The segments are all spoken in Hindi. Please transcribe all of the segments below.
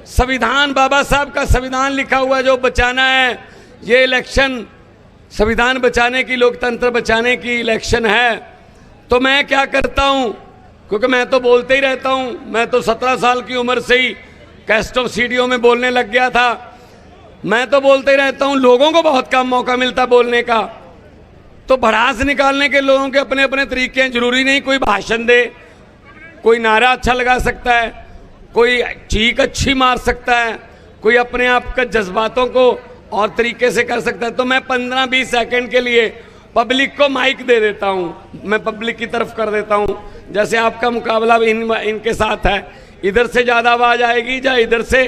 संविधान, बाबा साहब का संविधान लिखा हुआ जो बचाना है, ये इलेक्शन संविधान बचाने की, लोकतंत्र बचाने की इलेक्शन है। तो मैं क्या करता हूं, क्योंकि मैं तो बोलते ही रहता हूं, मैं तो 17 साल की उम्र से ही कैस्टो सीडियो में बोलने लग गया था। मैं तो बोलते ही रहता हूं, लोगों को बहुत कम मौका मिलता बोलने का। तो भड़ास निकालने के लोगों के अपने अपने तरीके हैं। जरूरी नहीं कोई भाषण दे, कोई नारा अच्छा लगा सकता है, कोई चीख अच्छी मार सकता है, कोई अपने आप के जज्बातों को और तरीके से कर सकता है। तो मैं 15-20 सेकंड के लिए पब्लिक को माइक दे देता हूं, मैं पब्लिक की तरफ कर देता हूं। जैसे आपका मुकाबला इनके साथ है, इधर से ज्यादा आवाज आएगी या इधर से,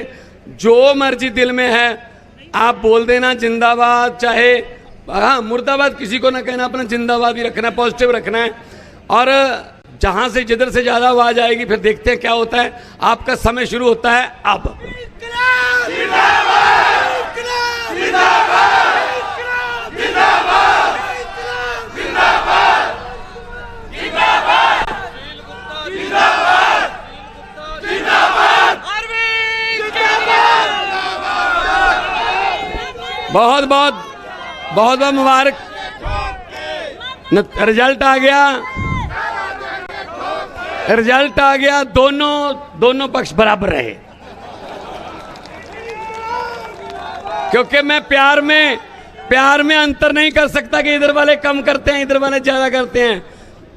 जो मर्जी दिल में है आप बोल देना। जिंदाबाद, चाहे हाँ मुर्दाबाद किसी को ना कहना, अपना जिंदाबाद ही रखना है, पॉजिटिव रखना है। और जहां से जिधर से ज्यादा आवाज आएगी फिर देखते हैं क्या होता है। आपका समय शुरू होता है अब। बहुत बहुत बहुत बहुत मुबारक, रिजल्ट आ गया, रिजल्ट आ गया। दोनों पक्ष बराबर रहे, क्योंकि मैं प्यार में अंतर नहीं कर सकता कि इधर वाले कम करते हैं, इधर वाले ज्यादा करते हैं।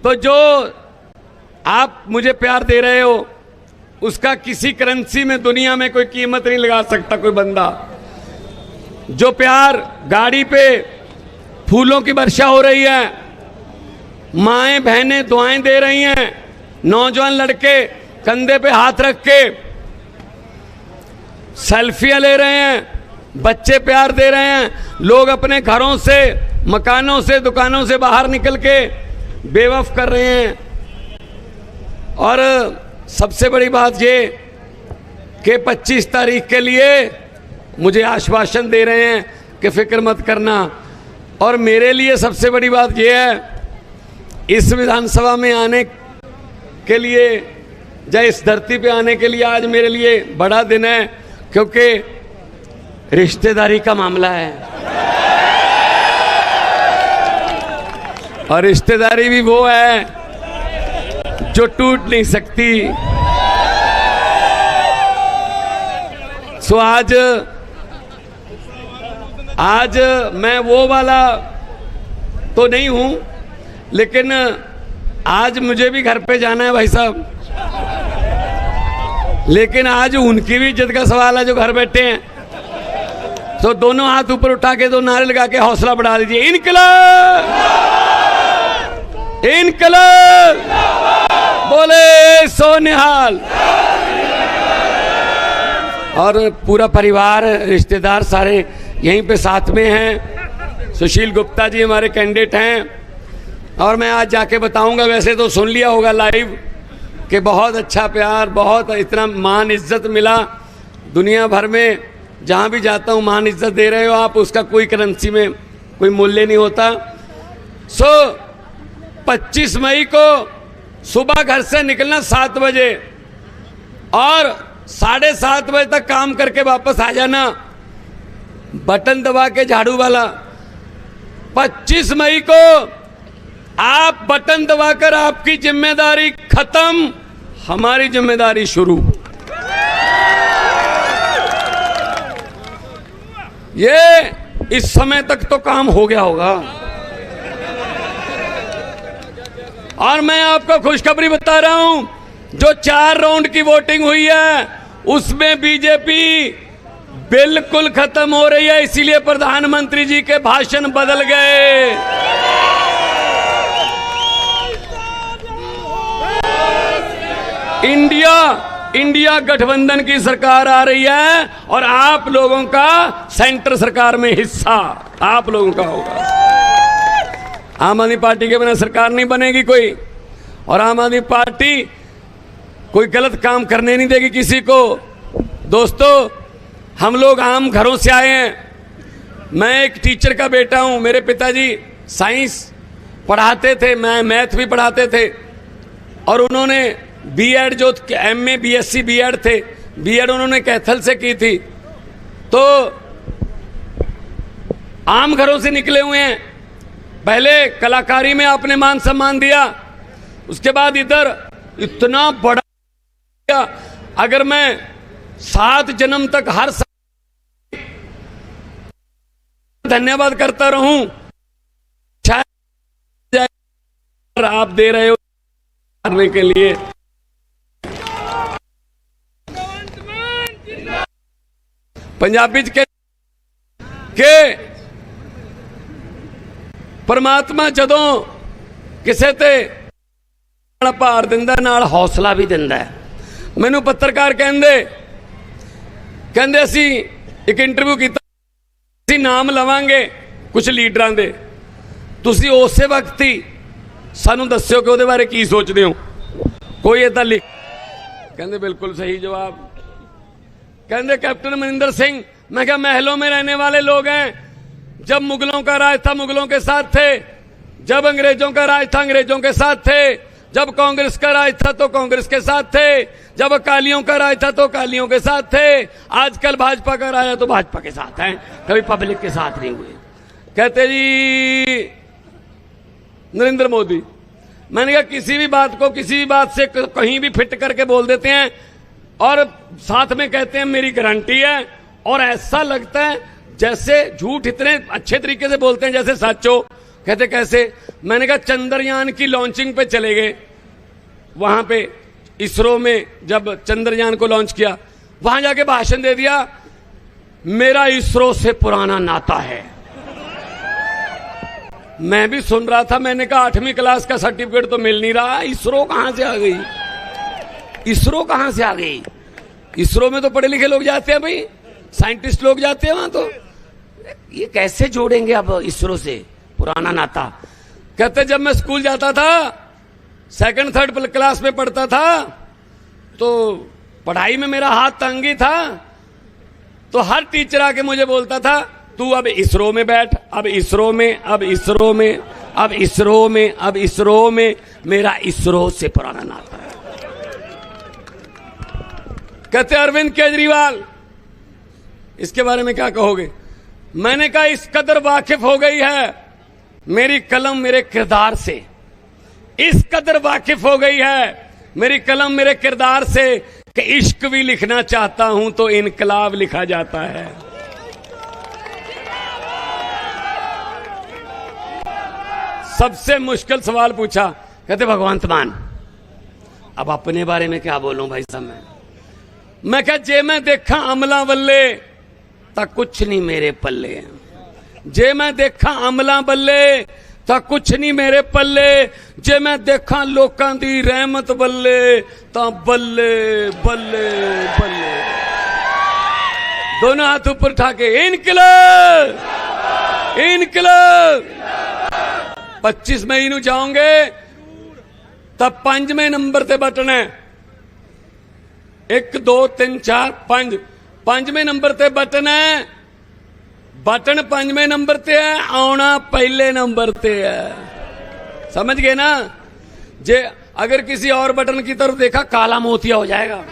तो जो आप मुझे प्यार दे रहे हो उसका किसी करेंसी में दुनिया में कोई कीमत नहीं लगा सकता कोई बंदा। जो प्यार, गाड़ी पे फूलों की वर्षा हो रही है, माएं बहनें दुआएं दे रही हैं, नौजवान लड़के कंधे पे हाथ रख के सेल्फियां ले रहे हैं, बच्चे प्यार दे रहे हैं, लोग अपने घरों से, मकानों से, दुकानों से बाहर निकल के बेवफ कर रहे हैं। और सबसे बड़ी बात ये कि 25 तारीख के लिए मुझे आश्वासन दे रहे हैं कि फिक्र मत करना। और मेरे लिए सबसे बड़ी बात यह है, इस विधानसभा में आने के लिए या इस धरती पे आने के लिए आज मेरे लिए बड़ा दिन है, क्योंकि रिश्तेदारी का मामला है। और रिश्तेदारी भी वो है जो टूट नहीं सकती। सो आज मैं वो वाला तो नहीं हूं, लेकिन आज मुझे भी घर पे जाना है भाई साहब। लेकिन आज उनकी भी इज्जत का सवाल है जो घर बैठे हैं। तो दोनों हाथ ऊपर उठा के दो नारे लगा के हौसला बढ़ा दीजिए, इनकलाब, इनकलाब, बोले सो निहाल। और पूरा परिवार, रिश्तेदार सारे यहीं पे साथ में हैं। सुशील गुप्ता जी हमारे कैंडिडेट हैं। और मैं आज जाके बताऊंगा, वैसे तो सुन लिया होगा लाइव, कि बहुत अच्छा प्यार, बहुत इतना मान इज्जत मिला। दुनिया भर में जहां भी जाता हूं मान इज्जत दे रहे हो आप, उसका कोई करेंसी में कोई मूल्य नहीं होता। 25 मई को सुबह घर से निकलना 7 बजे और 7:30 बजे तक काम करके वापस आ जाना, बटन दबा के झाड़ू वाला। 25 मई को आप बटन दबाकर आपकी जिम्मेदारी खत्म, हमारी जिम्मेदारी शुरू। ये इस समय तक तो काम हो गया होगा। और मैं आपको खुशखबरी बता रहा हूं, जो 4 राउंड की वोटिंग हुई है उसमें बीजेपी बिल्कुल खत्म हो रही है। इसीलिए प्रधानमंत्री जी के भाषण बदल गए। इंडिया गठबंधन की सरकार आ रही है और आप लोगों का सेंटर सरकार में हिस्सा आप लोगों का होगा। आम आदमी पार्टी के बिना सरकार नहीं बनेगी कोई, और आम आदमी पार्टी कोई गलत काम करने नहीं देगी किसी को। दोस्तों, हम लोग आम घरों से आए हैं। मैं एक टीचर का बेटा हूं। मेरे पिताजी साइंस पढ़ाते थे, मैं मैथ भी पढ़ाते थे, और उन्होंने बीएड जो एमए बीएससी बीएड थे बीएड उन्होंने कैथल से की थी, तो आम घरों से निकले हुए हैं। पहले कलाकारी में आपने मान सम्मान दिया, उसके बाद इधर इतना बड़ा, अगर मैं 7 जन्म तक हर साल धन्यवाद करता रहूं, शायद आप दे रहे हो करने के लिए। पंजाबी के परमात्मा जदों किसे ते भार दिंदा नाल हौसला भी दिंदा है। मैनू पत्रकार कहंदे असी एक इंटरव्यू किया, असी नाम लवांगे कुछ लीडरां दे, तुसी उसे वक्त ही सानू दस्सिओ कि उहदे बारे की सोचदे हो। कोई इदां लिख, कहंदे बिल्कुल सही जवाब। कहंदे कैप्टन अमरिंदर सिंह। मैं क्या महलों में रहने वाले लोग हैं। जब मुगलों का राज था मुगलों के साथ थे, जब अंग्रेजों का राज था अंग्रेजों के साथ थे, जब कांग्रेस का राज था तो कांग्रेस के साथ थे, जब अकालियों का राज था तो अकालियों के साथ थे, आजकल भाजपा का राज है तो भाजपा के साथ हैं, कभी पब्लिक के साथ नहीं हुए। कहते जी नरेंद्र मोदी। मैंने कहा किसी भी बात को किसी भी बात से कहीं भी फिट करके बोल देते हैं और साथ में कहते हैं मेरी गारंटी है, और ऐसा लगता है जैसे झूठ इतने अच्छे तरीके से बोलते हैं जैसे सच हो। कहते कैसे? मैंने कहा चंद्रयान की लॉन्चिंग पे चले गए, वहां पे इसरो में जब चंद्रयान को लॉन्च किया, वहां जाके भाषण दे दिया, मेरा इसरो से पुराना नाता है। मैं भी सुन रहा था, मैंने कहा 8वीं क्लास का सर्टिफिकेट तो मिल नहीं रहा, इसरो कहां से आ गई? इसरो कहां से आ गई? इसरो में तो पढ़े लिखे लोग जाते हैं भाई, साइंटिस्ट लोग जाते हैं वहां। तो ये कैसे जोड़ेंगे अब इसरो से पुराना नाता? कहते जब मैं स्कूल जाता था, 2nd 3rd क्लास में पढ़ता था, तो पढ़ाई में मेरा हाथ तंगी था, तो हर टीचर आके मुझे बोलता था तू अब इसरो में बैठ, अब इसरो में, अब इसरो में, अब इसरो में, अब इसरो में, मेरा इसरो से पुराना नाता है। कहते अरविंद केजरीवाल, इसके बारे में क्या कहोगे? मैंने कहा इस कदर वाकिफ हो गई है मेरी कलम मेरे किरदार से, इस कदर वाकिफ हो गई है मेरी कलम मेरे किरदार से कि इश्क भी लिखना चाहता हूं तो इनकलाब लिखा जाता है। सबसे मुश्किल सवाल पूछा, कहते भगवंत मान। अब अपने बारे में क्या बोलूं भाई साहब? मैं क्या जे मैं देखा अमला बल्ले ता कुछ नहीं मेरे पल्ले, जे मैं देखा अमला बल्ले ता कुछ नहीं मेरे पल्ले, जे मैं देखा लोकां दी रहमत बल्ले ता बल्ले बल्ले बल्ले। दोनों हाथ ऊपर उठा के इनकलाब इनकलाब। 25 मई नूं जाओगे तब 5वें नंबर ते बटन है, 1 2 3 4 5, 5वें नंबर ते बटन है, बटन 5वें नंबर ते है, आना पहले नंबर ते है। समझ गए ना? जे अगर किसी और बटन की तरफ देखा काला मोतिया हो जाएगा।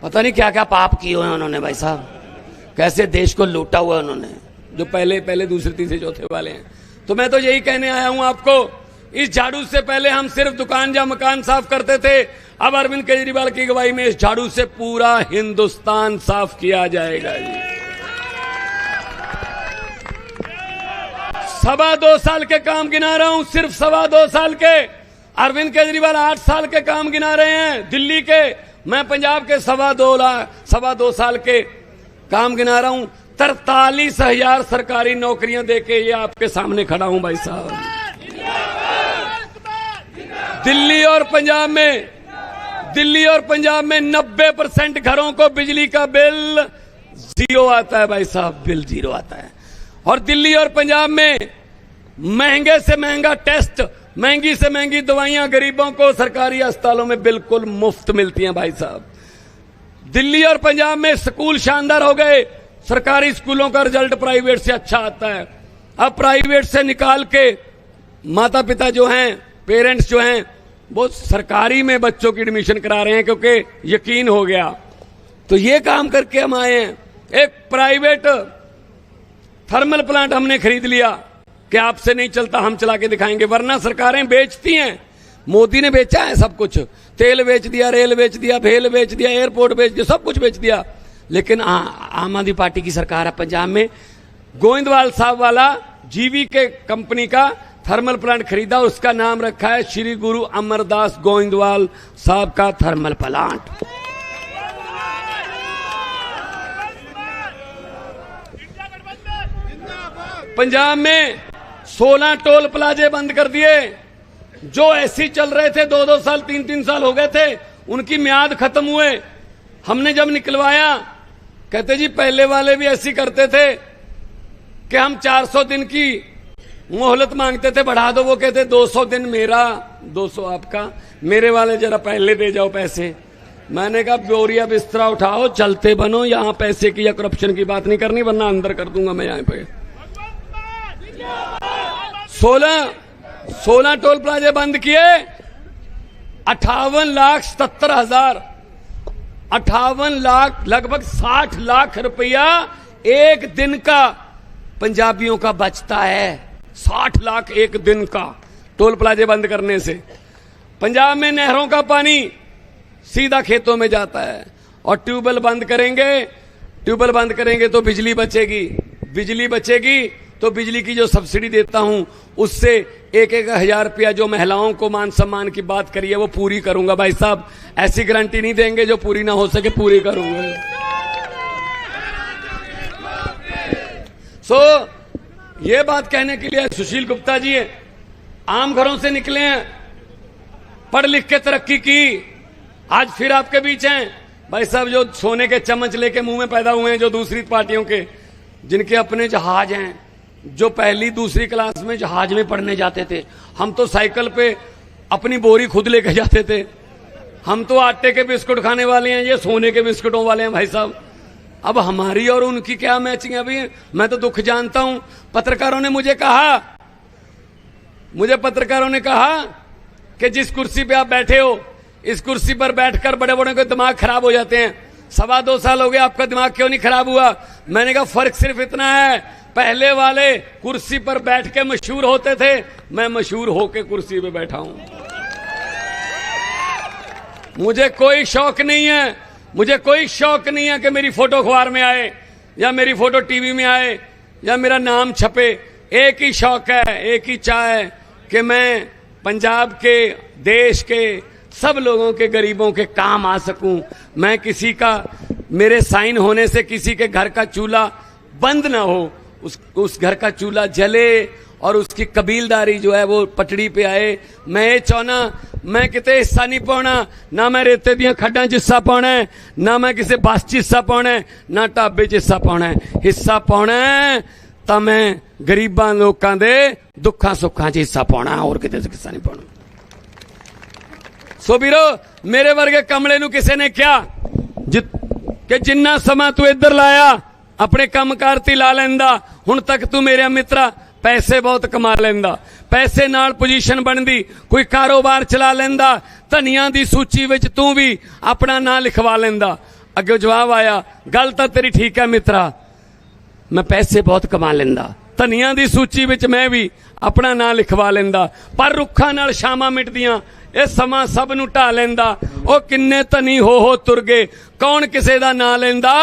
पता नहीं क्या क्या पाप किए हुए उन्होंने भाई साहब, कैसे देश को लूटा हुआ उन्होंने, जो पहले दूसरे तीसरे चौथे वाले हैं। तो मैं तो यही कहने आया हूं आपको, इस झाड़ू से पहले हम सिर्फ दुकान या मकान साफ करते थे, अब अरविंद केजरीवाल की अगुवाई में इस झाड़ू से पूरा हिंदुस्तान साफ किया जाएगा। 2.25 साल के काम गिना रहा हूं, सिर्फ 2.25 साल के। अरविंद केजरीवाल 8 साल के काम गिना रहे हैं दिल्ली के, मैं पंजाब के 2.25 साल के काम गिना रहा हूं। 43,000 सरकारी नौकरियां देके ये आपके सामने खड़ा हूं भाई साहब। दिल्ली और पंजाब में 90% घरों को बिजली का बिल 0 आता है भाई साहब, बिल 0 आता है। और दिल्ली और पंजाब में महंगे से महंगा टेस्ट, महंगी से महंगी दवाइयां गरीबों को सरकारी अस्पतालों में बिल्कुल मुफ्त मिलती हैं भाई साहब। दिल्ली और पंजाब में स्कूल शानदार हो गए, सरकारी स्कूलों का रिजल्ट प्राइवेट से अच्छा आता है। अब प्राइवेट से निकाल के माता पिता जो हैं, पेरेंट्स जो हैं, वो सरकारी में बच्चों की एडमिशन करा रहे हैं क्योंकि यकीन हो गया। तो ये काम करके हम आए हैं। एक प्राइवेट थर्मल प्लांट हमने खरीद लिया कि आपसे नहीं चलता, हम चला के दिखाएंगे, वरना सरकारें बेचती हैं। मोदी ने बेचा है सब कुछ, तेल बेच दिया, रेल बेच दिया, भेल बेच दिया, एयरपोर्ट बेच दिया, सब कुछ बेच दिया। लेकिन आम आदमी पार्टी की सरकार है पंजाब में, गोविंदवाल साहब वाला जीवी के कंपनी का थर्मल प्लांट खरीदा, उसका नाम रखा है श्री गुरु अमरदास गोविंदवाल साहब का थर्मल प्लांट। पंजाब में 16 टोल प्लाजे बंद कर दिए। जो ऐसी चल रहे थे 2-2 साल 3-3 साल हो गए थे, उनकी म्याद खत्म हुए। हमने जब निकलवाया, कहते जी पहले वाले भी ऐसी करते थे कि हम 400 दिन की मोहलत मांगते थे, बढ़ा दो। वो कहते 200 दिन मेरा, 200 आपका, मेरे वाले जरा पहले दे जाओ पैसे। मैंने कहा बोरिया बिस्तरा उठाओ, चलते बनो, यहां पैसे की या करप्शन की बात नहीं करनी, वरना अंदर कर दूंगा मैं यहां पे। 16 टोल प्लाजे बंद किए, 58,77,000, 58 लाख, लगभग 60 लाख रुपया एक दिन का पंजाबियों का बचता है। 60 लाख एक दिन का टोल प्लाजे बंद करने से। पंजाब में नहरों का पानी सीधा खेतों में जाता है। और ट्यूबवेल बंद करेंगे तो बिजली बचेगी, बिजली बचेगी तो बिजली की जो सब्सिडी देता हूं उससे 1-1 हजार रुपया जो महिलाओं को मान सम्मान की बात करी है वो पूरी करूंगा। भाई साहब ऐसी गारंटी नहीं देंगे जो पूरी ना हो सके, पूरी करूंगा। ये बात कहने के लिए सुशील गुप्ता जी आम घरों से निकले हैं, पढ़ लिख के तरक्की की, आज फिर आपके बीच हैं। भाई साहब जो सोने के चम्मच लेके मुंह में पैदा हुए हैं, जो दूसरी पार्टियों के, जिनके अपने जहाज हैं, जो पहली दूसरी क्लास में जहाज में पढ़ने जाते थे, हम तो साइकिल पे अपनी बोरी खुद लेके जाते थे। हम तो आटे के बिस्कुट खाने वाले हैं, ये सोने के बिस्कुटों वाले हैं। भाई साहब अब हमारी और उनकी क्या मैचिंग है? अभी मैं तो दुख जानता हूं। पत्रकारों ने मुझे कहा कि जिस कुर्सी पे आप बैठे हो, इस कुर्सी पर बैठकर बड़े बड़े के दिमाग खराब हो जाते हैं। 2.25 साल हो गए, आपका दिमाग क्यों नहीं खराब हुआ? मैंने कहा फर्क सिर्फ इतना है, पहले वाले कुर्सी पर बैठ के मशहूर होते थे, मैं मशहूर होके कुर्सी पे बैठा हूं। मुझे कोई शौक नहीं है कि मेरी फोटो अखबार में आए या मेरी फोटो टीवी में आए या मेरा नाम छपे। एक ही शौक है, एक ही चाह है कि मैं पंजाब के, देश के सब लोगों के, गरीबों के काम आ सकूं। मैं किसी का, मेरे साइन होने से किसी के घर का चूल्हा बंद ना हो, उस घर का चूल्हा जले और उसकी कबीलदारी जो है वो पटड़ी पे आए। मैं ये चाहना, मैं किते हिस्सा नहीं पाना, ना मैं रेते दियां खड्डां च हिस्सा पाना है, ना मैं किसी बस च हिस्सा पाना है, ना ढाबे च हिस्सा पाना है। हिस्सा पाना है तो मैं गरीबां लोकां दे दुखां सुखां च हिस्सा पाना, और किते हिस्सा नहीं पाना। सो वीरो, मेरे वर्गे कमले नूं किसी ने क्या कि जिन्ना समा तू इधर लाया अपने कामकार ती ला लेंदा, हुण तक तू मेरे मित्रा पैसे बहुत कमा लेंदा, पैसे नाल पोजीशन बनदी, कोई कारोबार चला लेंदा, धनिया दी सूची विच तू भी अपना नाम लिखवा लेंदा। अगे जवाब आया, गल तां तेरी ठीक है मित्रा, मैं पैसे बहुत कमा लेंदा, धनिया दी सूची विच मैं भी अपना नाम लिखवा लेंदा, पर रुखा नाल शामां मिटदियां, ਇਹ ਸਮਾਂ ਸਭ ਨੂੰ ਢਾ ਲੈਂਦਾ। ਉਹ ਕਿੰਨੇ ਧਨੀ ਹੋ ਤੁਰ ਗਏ, ਕੌਣ ਕਿਸੇ ਦਾ ਨਾਂ ਲੈਂਦਾ,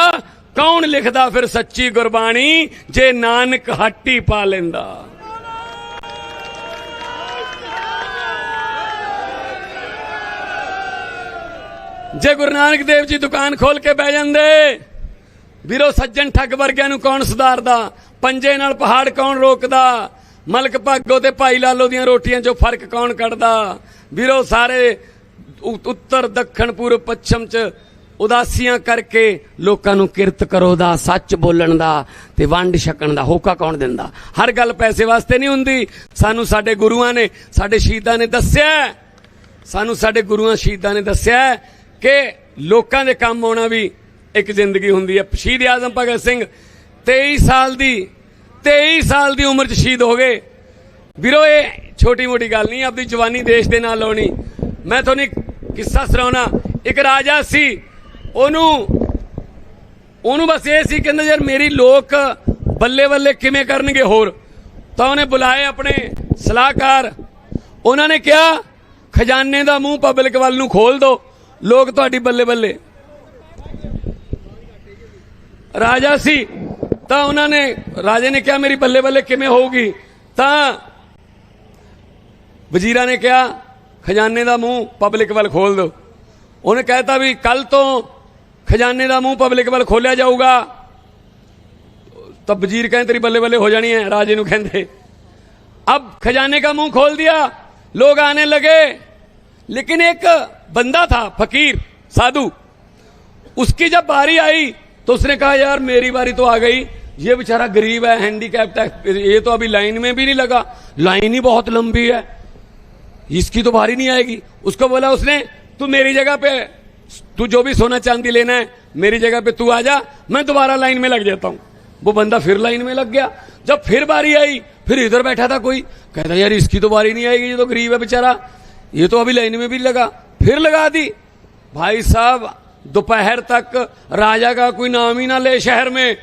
ਕੌਣ ਲਿਖਦਾ ਫਿਰ ਸੱਚੀ ਗੁਰਬਾਣੀ, ਜੇ ਨਾਨਕ ਹੱਟੀ ਪਾ ਲੈਂਦਾ। ਜੇ ਗੁਰੂ ਨਾਨਕ ਦੇਵ ਜੀ ਦੁਕਾਨ ਖੋਲ ਕੇ ਬਹਿ ਜਾਂਦੇ, ਵੀਰੋ ਸੱਜਣ ਠੱਗ ਵਰਗਿਆਂ ਨੂੰ ਕੌਣ ਸੁਧਾਰਦਾ, ਪੰਜੇ ਨਾਲ ਪਹਾੜ ਕੌਣ ਰੋਕਦਾ, ਮਲਕ ਭਾਗੋ ਤੇ ਭਾਈ ਲਾਲੋ ਦੀਆਂ ਰੋਟੀਆਂ 'ਚੋਂ ਫਰਕ ਕੌਣ ਕੱਢਦਾ। ਵੀਰੋ ਸਾਰੇ ਉੱਤਰ ਦੱਖਣ ਪੂਰਬ ਪੱਛਮ 'ਚ ਉਦਾਸੀਆਂ ਕਰਕੇ ਲੋਕਾਂ ਨੂੰ ਕਿਰਤ ਕਰੋ ਦਾ, ਸੱਚ ਬੋਲਣ ਦਾ ਤੇ ਵੰਡ ਛਕਣ ਦਾ ਹੋਕਾ ਕੌਣ ਦਿੰਦਾ। ਹਰ ਗੱਲ ਪੈਸੇ ਵਾਸਤੇ ਨਹੀਂ ਹੁੰਦੀ। ਸਾਨੂੰ ਸਾਡੇ ਗੁਰੂਆਂ ਨੇ, ਸਾਡੇ ਸ਼ਹੀਦਾਂ ਨੇ ਦੱਸਿਆ, ਸਾਨੂੰ ਸਾਡੇ ਗੁਰੂਆਂ ਸ਼ਹੀਦਾਂ ਨੇ ਦੱਸਿਆ ਕਿ ਲੋਕਾਂ ਦੇ ਕੰਮ ਆਉਣਾ ਵੀ ਇੱਕ ਜ਼ਿੰਦਗੀ ਹੁੰਦੀ ਹੈ। ਸ਼ਹੀਦ ਆਜ਼ਮ ਭਗਤ ਸਿੰਘ 23 ਸਾਲ ਦੀ ਉਮਰ 'ਚ ਸ਼ਹੀਦ ਹੋ ਗਏ। ਵੀਰੋ ਇਹ ਛੋਟੀ ਮੋਟੀ ਗੱਲ ਨਹੀਂ, ਆਪਣੀ ਜਵਾਨੀ ਦੇਸ਼ ਦੇ ਨਾਲ ਲਾਉਣੀ। मैं तो नहीं किस्सा सुनाना। एक राजा सी, ਉਹਨੂੰ बस ये सी कहंदा यार मेरी लोक बल्ले बल्ले किवें करनगे होर। तो उन्हें बुलाए अपने सलाहकार, उन्होंने कहा खजाने का मूँह पब्लिक वाल नूं खोल दो, लोग तुहाडी बल्ले बल्ले। राजा सी तो उन्होंने राजे ने कहा मेरी बल्ले बल्ले किवें होगी। तो वजीरा ने कहा खजाने का मूँह पब्लिक वाल खोल दो। उन्हें कहता भी कल तो खजाने का मूँह पब्लिक वाल खोलिया जाऊगा। तब वजीर कहें तेरी बल्ले बल्ले हो जानी है। राजे नूं कहंदे अब खजाने का मुंह खोल दिया, लोग आने लगे। लेकिन एक बंदा था फकीर साधु, उसकी जब बारी आई तो उसने कहा यार मेरी बारी तो आ गई, ये बेचारा गरीब है, हैंडीकैप्ड है, ये तो अभी लाइन में भी नहीं लगा, लाइन ही बहुत लंबी है, इसकी तो बारी नहीं आएगी। उसको बोला उसने तू मेरी जगह पे, तू जो भी सोना चांदी लेना है मेरी जगह पे तू आ जा, मैं दोबारा लाइन में लग जाता हूं। वो बंदा फिर लाइन में लग गया। जब फिर बारी आई, फिर इधर बैठा था कोई, कहता यार इसकी तो बारी नहीं आएगी, ये तो गरीब है बेचारा, ये तो अभी लाइन में भी लगा, फिर लगा दी। भाई साहब दोपहर तक राजा का कोई नाम ही ना ले शहर में,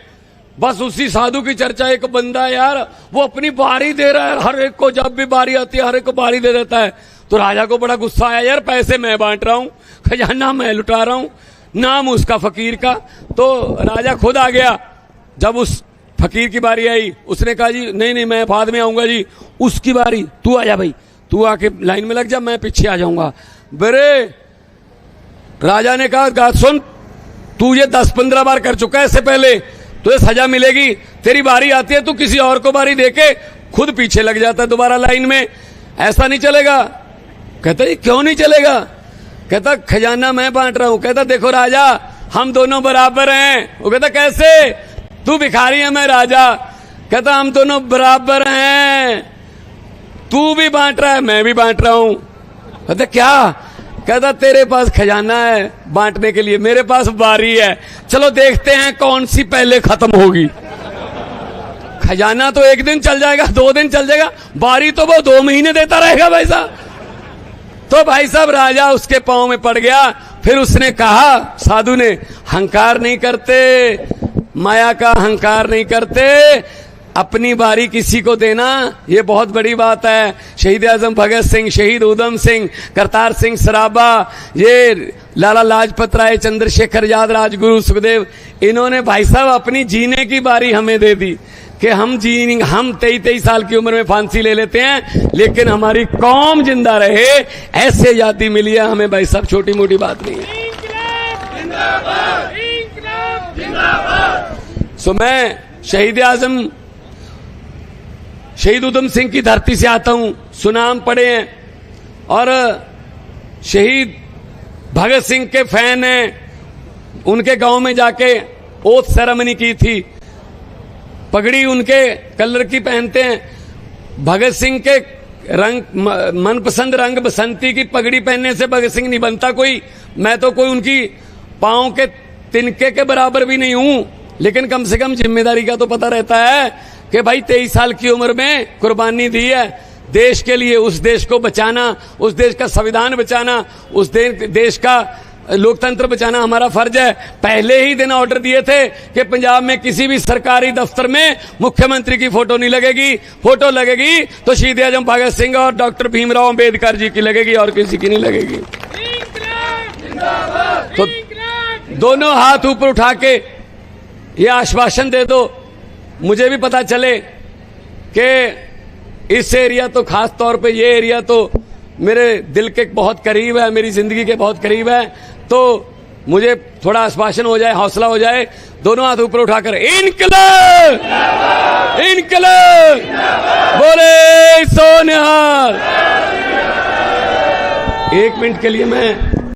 बस उसी साधु की चर्चा। एक बंदा यार वो अपनी बारी दे रहा है, हर एक को जब भी बारी आती है हर एक को बारी दे देता है। तो राजा को बड़ा गुस्सा आया, यार पैसे मैं बांट रहा हूं, खजाना मैं लुटा रहा हूं, नाम उसका फकीर का। तो राजा खुद आ गया। जब उस फकीर की बारी आई उसने कहा जी नहीं नहीं मैं बाद में आऊंगा जी, उसकी बारी, तू आ जा भाई, तू आके लाइन में लग जा, मैं पीछे आ जाऊंगा। बरे राजा ने कहा सुन, तू ये 10-15 बार कर चुका है, इससे पहले तुझे सजा मिलेगी, तेरी बारी आती है तू किसी और को बारी देके खुद पीछे लग जाता है दोबारा लाइन में, ऐसा नहीं चलेगा। कहता ये क्यों नहीं चलेगा? कहता खजाना मैं बांट रहा हूं। कहता देखो राजा हम दोनों बराबर हैं। वो कहता कैसे? तू भिखारी है मैं राजा। कहता हम दोनों बराबर हैं, तू भी बांट रहा है मैं भी बांट रहा हूं। कहता क्या? कहता तेरे पास खजाना है बांटने के लिए, मेरे पास बारी है, चलो देखते हैं कौन सी पहले खत्म होगी। खजाना तो एक दिन चल जाएगा, 2 दिन चल जाएगा, बारी तो वो 2 महीने देता रहेगा भाई साहब। तो भाई साहब राजा उसके पांव में पड़ गया। फिर उसने कहा, साधु ने, हंकार नहीं करते, माया का हंकार नहीं करते, अपनी बारी किसी को देना ये बहुत बड़ी बात है। शहीद आजम भगत सिंह, शहीद उधम सिंह, करतार सिंह सराबा, ये लाला लाजपत राय, चंद्रशेखर आजाद, राजगुरु सुखदेव, इन्होंने भाई साहब अपनी जीने की बारी हमें दे दी कि हम 23 साल की उम्र में फांसी ले लेते हैं, लेकिन हमारी कौम जिंदा रहे, ऐसे आजादी मिली है हमें भाई साहब, छोटी मोटी बात नहीं है। सो मैं शहीद आजम शहीद उधम सिंह की धरती से आता हूं, सुनाम पढ़े हैं, और शहीद भगत सिंह के फैन हैं। उनके गांव में जाके ओथ सेरेमनी की थी, पगड़ी उनके कलर की पहनते हैं। भगत सिंह के रंग मनपसंद रंग बसंती की पगड़ी पहनने से भगत सिंह नहीं बनता कोई। मैं तो कोई उनकी पांव के तिनके के बराबर भी नहीं हूं, लेकिन कम से कम जिम्मेदारी का तो पता रहता है कि भाई 23 साल की उम्र में कुर्बानी दी है देश के लिए, उस देश को बचाना, उस देश का संविधान बचाना, उस देश का लोकतंत्र बचाना हमारा फर्ज है। पहले ही दिन ऑर्डर दिए थे कि पंजाब में किसी भी सरकारी दफ्तर में मुख्यमंत्री की फोटो नहीं लगेगी, फोटो लगेगी तो शहीद आजम भगत सिंह और डॉक्टर भीमराव अंबेडकर जी की लगेगी, और किसी की नहीं लगेगी। तो दोनों हाथ ऊपर उठा के ये आश्वासन दे दो, मुझे भी पता चले कि इस एरिया तो खास तौर पे ये एरिया तो मेरे दिल के बहुत करीब है, मेरी जिंदगी के बहुत करीब है, तो मुझे थोड़ा आश्वासन हो जाए, हौसला हो जाए। दोनों हाथ ऊपर उठाकर इनकलाब इनकलाब बोले सो निहाल। 1 मिनट के लिए मैं